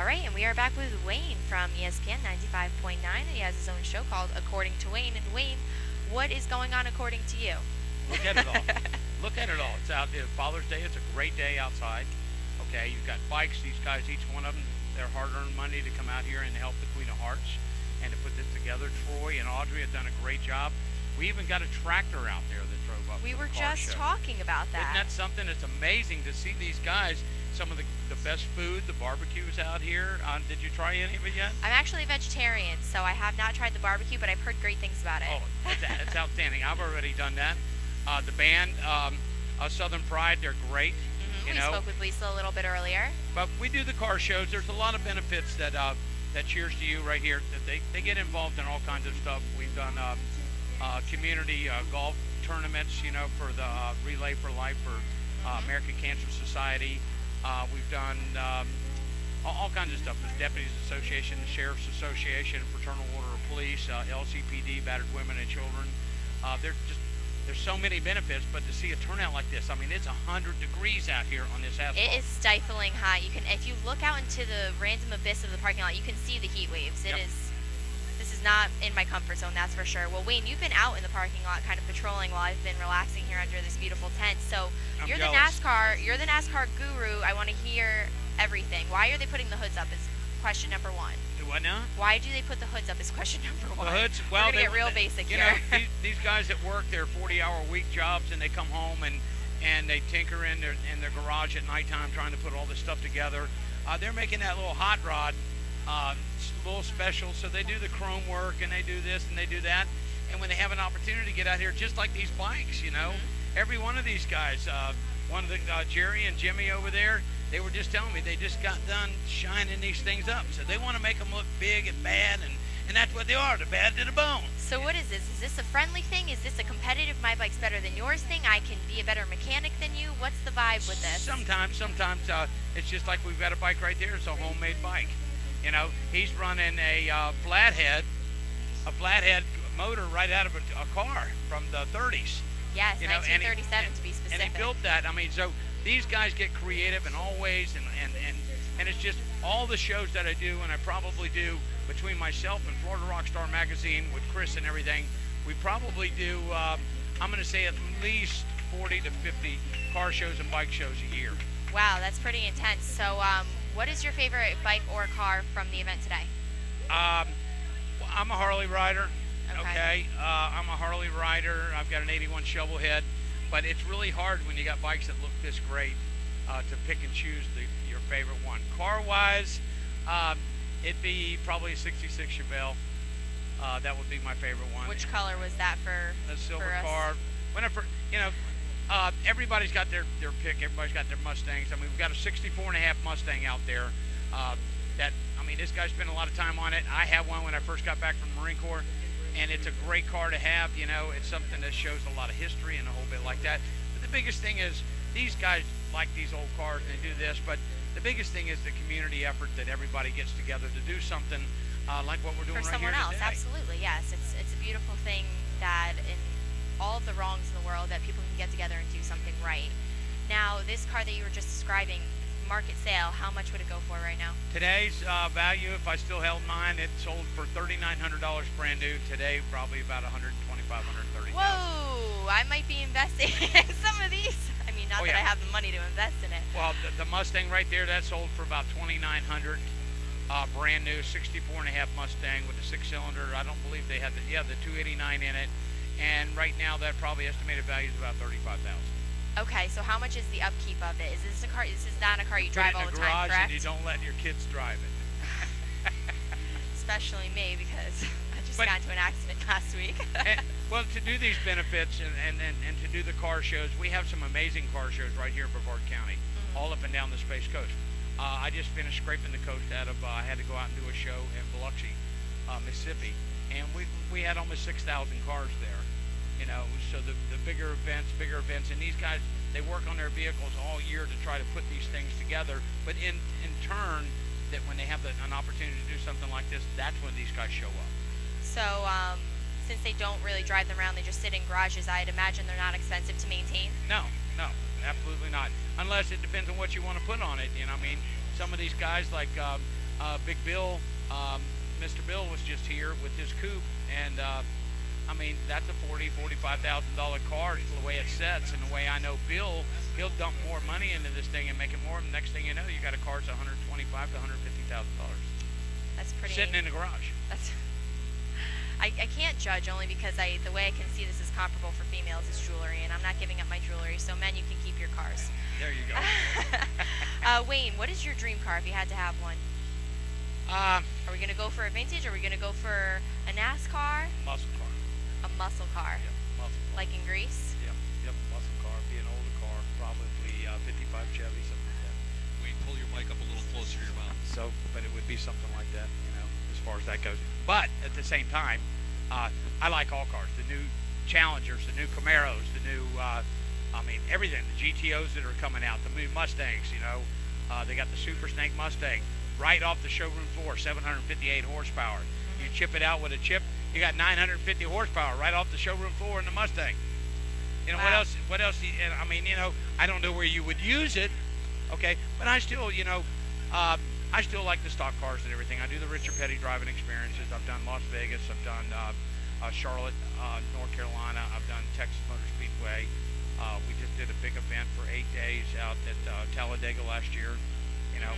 All right, and we are back with Wayne from ESPN 95.9. He has his own show called According to Wayne. And Wayne, what is going on according to you? Look at it all. Look at it all. It's out there. Father's Day. It's a great day outside. Okay, you've got bikes. These guys, each one of them, their hard-earned money to come out here and help the Queen of Hearts and to put this together. Troy and Audrey have done a great job. We even got a tractor out there that drove up. We for were the car just show. talking about that. Isn't that something? It's amazing to see these guys. Some of the best food, the barbecues out here. Did you try any of it yet? I'm actually a vegetarian, so I have not tried the barbecue, but I've heard great things about it. Oh, it's outstanding. I've already done that. The band, Southern Pride, they're great. We spoke with Lisa a little bit earlier. But we do the car shows. There's a lot of benefits that Cheers to You right here. That they get involved in all kinds of stuff. We've done community golf tournaments, you know, for the Relay for Life for American Cancer Society. We've done all kinds of stuff. There's Deputies Association, the Sheriff's Association, Fraternal Order of Police, LCPD, Battered Women and Children. There's so many benefits, but to see a turnout like this, I mean, it's 100 degrees out here on this asphalt. It is stifling hot. You can, if you look out into the random abyss of the parking lot, you can see the heat waves. It is. This is not in my comfort zone, that's for sure. Well, Wayne, you've been out in the parking lot, kind of patrolling while I've been relaxing here under this beautiful tent. So you're the NASCAR guru. I want to hear everything. Why are they putting the hoods up? Is question number one. Do what now? Why do they put the hoods up? Is question number one. Well, the hoods. Well, we're gonna get real basic you here. Know, these guys that work their 40-hour-a-week jobs and they come home and they tinker in their garage at nighttime trying to put all this stuff together. They're making that little hot rod. A little special, so they do the chrome work and they do this and they do that, and when they have an opportunity to get out here, just like these bikes, you know, every one of these guys, one of the Jerry and Jimmy over there, they were just telling me they just got done shining these things up, so they want to make them look big and bad, and that's what they are, they're bad to the bone. So what is this? Is this a friendly thing? Is this a competitive my bike's better than yours thing? I can be a better mechanic than you? What's the vibe with this? Sometimes it's just like we've got a bike right there. It's a homemade bike. You know, he's running a flathead motor right out of a car from the 30s. Yes, you know, 1937 to be specific. And he built that. I mean, so these guys get creative in all ways, and it's just all the shows that I do, and I probably do between myself and Florida Rockstar Magazine with Chris and everything, we probably do, I'm going to say at least 40 to 50 car shows and bike shows a year. Wow, that's pretty intense. So, what is your favorite bike or car from the event today? I'm a Harley rider. Okay. I'm a Harley rider. I've got an 81 Shovelhead, but it's really hard when you got bikes that look this great to pick and choose your favorite one. Car-wise, it'd be probably a 66 Chevelle. That would be my favorite one. Which color was that for? The silver car. Whenever, you know, everybody's got their pick. Everybody's got their Mustangs. I mean, we've got a 64.5 Mustang out there. This guy spent a lot of time on it. I have one when I first got back from the Marine Corps, and it's a great car to have. You know, it's something that shows a lot of history and a whole bit like that. But the biggest thing is these guys like these old cars and they do this. But the biggest thing is the community effort that everybody gets together to do something like what we're doing for right someone here else. today. Absolutely, yes. It's a beautiful thing that in all of the wrongs in the world that people can get together and do something right. Now, this car that you were just describing, market sale, how much would it go for right now? Today's value, if I still held mine, it sold for $3,900 brand new. Today, probably about $125,000, $130,000. Whoa! I might be investing in some of these. I mean, not that I have the money to invest in it. Well, the Mustang right there, that sold for about $2,900. Brand new 64.5 Mustang with a 6-cylinder. I don't believe they had the 289 in it. And right now, that probably estimated value is about $35,000. Okay, so how much is the upkeep of it? Is this a car? This is not a car you drive all the time, correct? And you don't let your kids drive it. Especially me, because I just got into an accident last week. Well, to do these benefits and to do the car shows, we have some amazing car shows right here in Brevard County, all up and down the Space Coast. I just finished scraping the coast out of. I had to go out and do a show in Biloxi, Mississippi, and we had almost 6,000 cars there. You know, so the bigger events, and these guys, they work on their vehicles all year to try to put these things together. But in turn, that when they have an opportunity to do something like this, that's when these guys show up. So, since they don't really drive them around, they just sit in garages, I'd imagine they're not expensive to maintain? No, absolutely not. Unless it depends on what you want to put on it. You know, I mean, some of these guys like Big Bill, Mr. Bill was just here with his coupe, and I mean, that's a $40,000-$45,000 car the way it sets, and the way I know Bill, he'll dump more money into this thing and make it more. And the next thing you know, you got a car that's $125,000 to $150,000. That's pretty. Sitting in the garage. That's. I can't judge only because the way I can see this is comparable for females is jewelry, and I'm not giving up my jewelry. So men, you can keep your cars. There you go. Wayne, what is your dream car if you had to have one? Are we gonna go for a vintage? Or are we gonna go for a NASCAR? Muscle car. A muscle car. Yep, muscle car. Like in Greece? Yep, muscle car. Be an older car, probably 55 Chevy, something like that. Wayne, pull your mic up a little closer to your mouth. So, but it would be something like that, as far as that goes. But at the same time, I like all cars. The new Challengers, the new Camaros, the new, everything. The GTOs that are coming out, the new Mustangs, they got the Super Snake Mustang right off the showroom floor, 758 horsepower. You chip it out with a chip, you got 950 horsepower right off the showroom floor in the Mustang. Wow. What else? I don't know where you would use it, okay, but I still, I still like the stock cars and everything. I do the Richard Petty driving experiences. I've done Las Vegas. I've done Charlotte, North Carolina. I've done Texas Motor Speedway. We just did a big event for 8 days out at Talladega last year.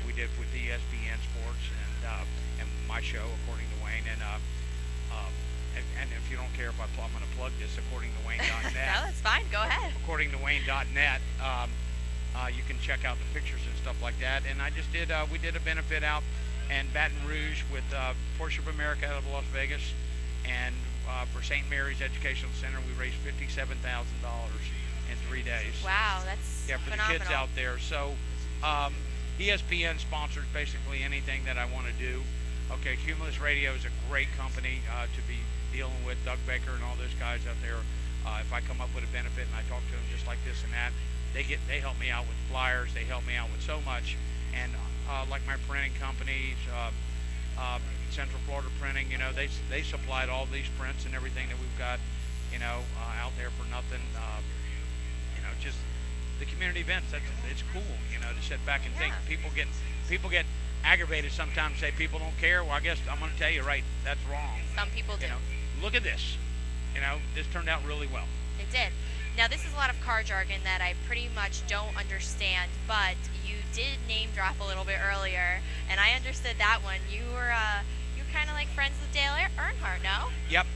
We did with ESPN Sports and my show, according to Wayne. And if you don't care if I'm going to plug this, according to Wayne.net. No, that's fine. Go ahead. According to Wayne.net. You can check out the pictures and stuff like that. And I just did, we did a benefit out in Baton Rouge with Porsche of America out of Las Vegas. And for St. Mary's Educational Center, we raised $57,000 in 3 days. Wow, that's for phenomenal. the kids out there. So ESPN sponsors basically anything that I want to do. Okay, Cumulus Radio is a great company to be dealing with. Doug Baker and all those guys out there. If I come up with a benefit and I talk to them just like this and that, they help me out with flyers. They help me out with so much. And like my printing companies, Central Florida Printing, they supplied all these prints and everything that we've got, out there for nothing. Just the community events. It's cool, to sit back and think. People get aggravated sometimes. Say people don't care. Well, I guess I'm going to tell you, right? That's wrong. Some people do. Look at this. This turned out really well. It did. Now, this is a lot of car jargon that I pretty much don't understand, but you did name drop a little bit earlier, and I understood that one. You're kind of like friends with Dale Earnhardt, no? Yep.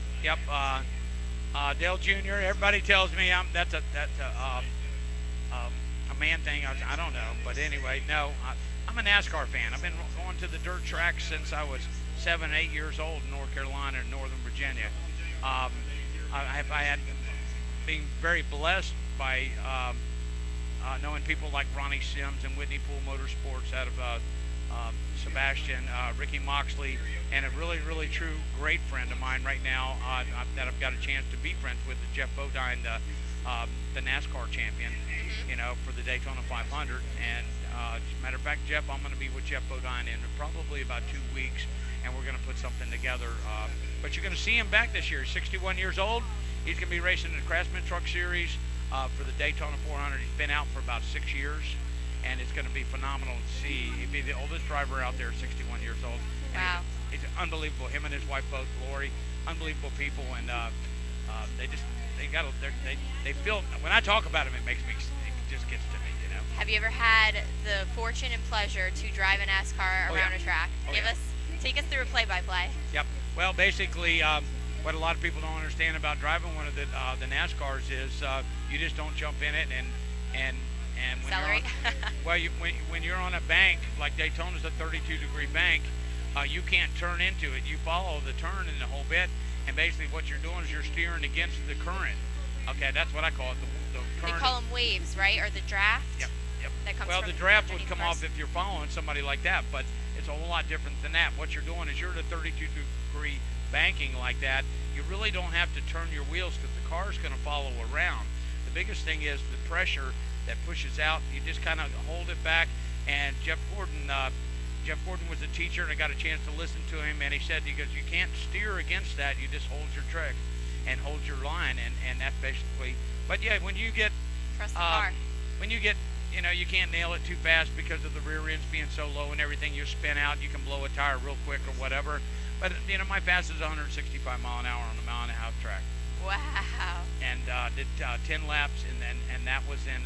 Dale Jr. Everybody tells me that's a man thing. I don't know, but anyway, no. I'm a NASCAR fan. I've been going to the dirt track since I was 7, 8 years old in North Carolina and Northern Virginia. I had been very blessed by knowing people like Ronnie Sims and Whitney Poole Motorsports out of Sebastian, Ricky Moxley, and a really, really true great friend of mine right now that I've got a chance to be friends with, Jeff Bodine, the NASCAR champion, for the Daytona 500. And as a matter of fact, Jeff, I'm going to be with Jeff Bodine in probably about 2 weeks, and we're going to put something together. But you're going to see him back this year. He's 61 years old. He's going to be racing in the Craftsman Truck Series for the Daytona 400. He's been out for about 6 years, and it's going to be phenomenal to see. He'd be the oldest driver out there, 61 years old. Wow. He's unbelievable. Him and his wife both, Lori, unbelievable people, and they feel, when I talk about him, it just gets to me, Have you ever had the fortune and pleasure to drive a NASCAR around a track? Take us through a play-by-play. Yep. Well, basically, what a lot of people don't understand about driving one of the NASCARs is you just don't jump in it and when Accelerate. when you're on a bank like Daytona's a 32-degree bank, you can't turn into it. You follow the turn in the whole bit, and basically what you're doing is you're steering against the current. Okay, that's what I call it. The current. They call them waves, right? Or the draft? Yep. That comes well, from the draft would underneath come off if you're following somebody like that, but it's a whole lot different than that. What you're doing is you're at a 32-degree banking like that. You really don't have to turn your wheels because the car's going to follow around. The biggest thing is the pressure that pushes out. You just kind of hold it back. And Jeff Gordon was a teacher, and I got a chance to listen to him, and he said, you can't steer against that. You just hold your trick and hold your line, and that's basically. But yeah, when you get trust the car. When you get you know, you can't nail it too fast because of the rear ends being so low and everything. You spin out, you can blow a tire real quick or whatever. But, you know, my fastest is 165 mile an hour on a mile-and-a-half track. Wow. And did 10 laps, and that was in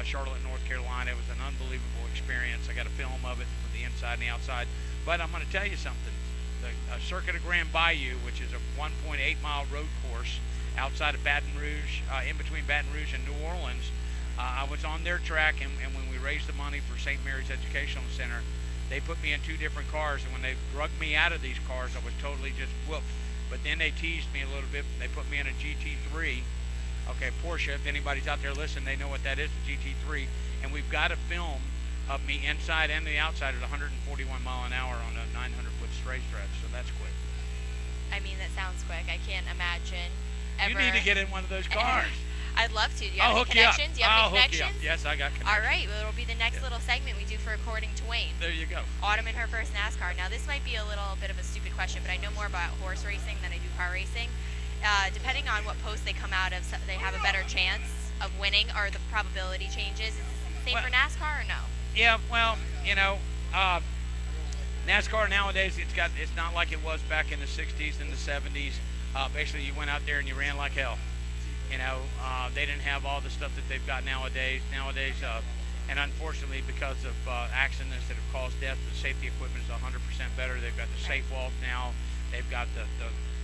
Charlotte, North Carolina. It was an unbelievable experience. I got a film of it for the inside and the outside. But I'm going to tell you something. The Circuit of Grand Bayou, which is a 1.8-mile road course outside of Baton Rouge, in between Baton Rouge and New Orleans, I was on their track, and when we raised the money for St. Mary's Educational Center, they put me in 2 different cars, and when they drugged me out of these cars, I was totally just whooped. But then they teased me a little bit. They put me in a GT3. Okay, Porsche, if anybody's out there listening, they know what that is, a GT3. And we've got a film of me inside and the outside at 141 mile an hour on a 900-foot straight stretch, so that's quick. I mean, that sounds quick. I can't imagine ever. You need to get in one of those cars. I'd love to. Do you have any connections? I'll hook you up. Yes, I got connections. All right. Well, it'll be the next little segment we do for According to Wayne. There you go. Autumn in her first NASCAR. Now, this might be a little bit of a stupid question, but I know more about horse racing than I do car racing. Depending on what post they come out of, they have a better chance of winning, or the probability changes. Is it the same for NASCAR or no? Yeah, well, you know, NASCAR nowadays, it's not like it was back in the 60s and the 70s. Basically, you went out there and you ran like hell. You know, they didn't have all the stuff that they've got nowadays. And unfortunately, because of accidents that have caused death, the safety equipment is 100% better. They've got the safe walk now. They've got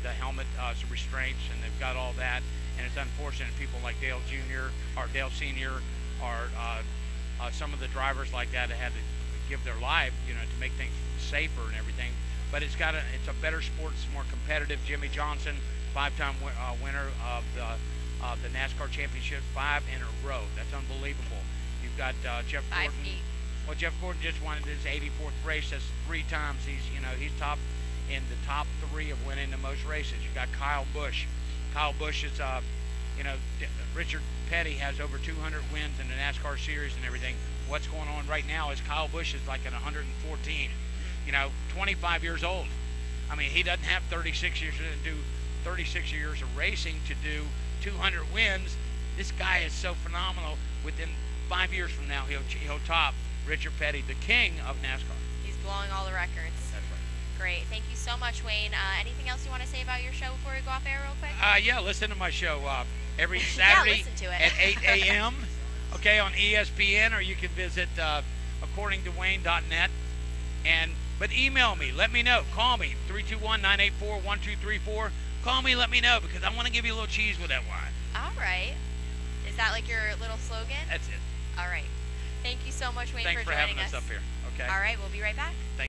the helmet restraints, and they've got all that. And it's unfortunate people like Dale Jr. or Dale Sr. or some of the drivers like that had to give their life, you know, to make things safer and everything. But it's a better sport. It's more competitive. Jimmy Johnson, 5-time winner of the NASCAR championship, 5 in a row. That's unbelievable. You've got Jeff Gordon. 5 feet. Well, Jeff Gordon just won his 84th race. That's 3 times. He's top in the top 3 of winning the most races. You got Kyle Busch. Kyle Busch is, Richard Petty has over 200 wins in the NASCAR series and everything. What's going on right now is Kyle Busch is like at 114. 25 years old. I mean, he doesn't have 36 years to do 36 years of racing to do 200 wins. This guy is so phenomenal. Within 5 years from now, he'll top Richard Petty, the king of NASCAR. He's blowing all the records. That's right. Great. Thank you so much, Wayne. Anything else you want to say about your show before we go off air real quick? Yeah, listen to my show every Saturday at 8 a.m. Okay, on ESPN, or you can visit accordingtowayne.net. But email me. Let me know. Call me, 321-984-1234. Call me, let me know, because I want to give you a little cheese with that wine. All right. Is that like your little slogan? That's it. All right. Thank you so much, Wayne, Thanks for joining joining us up here. Okay. All right. We'll be right back. Thank